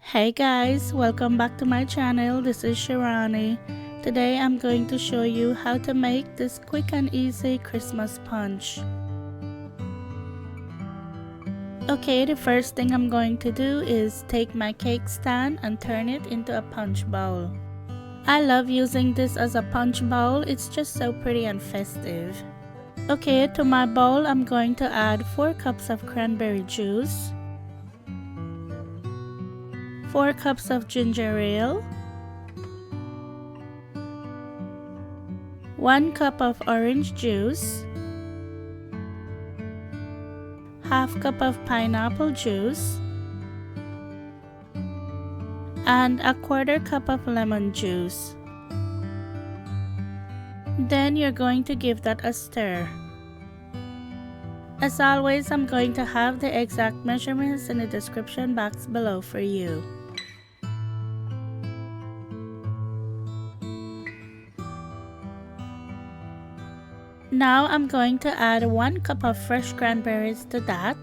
Hey guys, welcome back to my channel. This is Shirani. Today I'm going to show you how to make this quick and easy Christmas punch. Okay, the first thing I'm going to do is take my cake stand and turn it into a punch bowl. I love using this as a punch bowl, it's just so pretty and festive. Okay, to my bowl I'm going to add 4 cups of cranberry juice, 4 cups of ginger ale, 1 cup of orange juice, half cup of pineapple juice, and a 1/4 cup of lemon juice. Then you're going to give that a stir. As always, I'm going to have the exact measurements in the description box below for you. Now I'm going to add 1 cup of fresh cranberries to that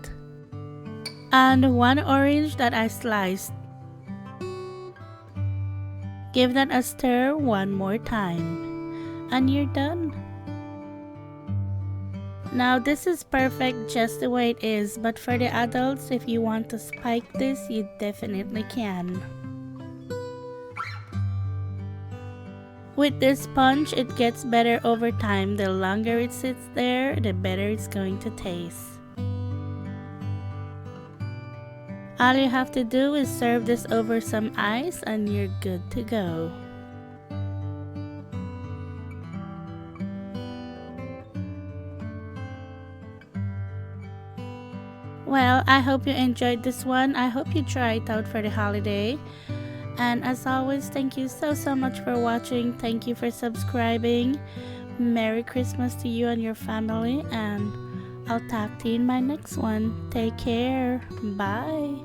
and 1 orange that I sliced. Give that a stir one more time and you're done. Now this is perfect just the way it is, but for the adults, if you want to spike this, you definitely can. With this punch, it gets better over time. The longer it sits there, the better it's going to taste. All you have to do is serve this over some ice and you're good to go. Well, I hope you enjoyed this one. I hope you try it out for the holiday. And as always, thank you so much for watching. Thank you for subscribing. Merry Christmas to you and your family, and I'll talk to you in my next one. Take care. Bye.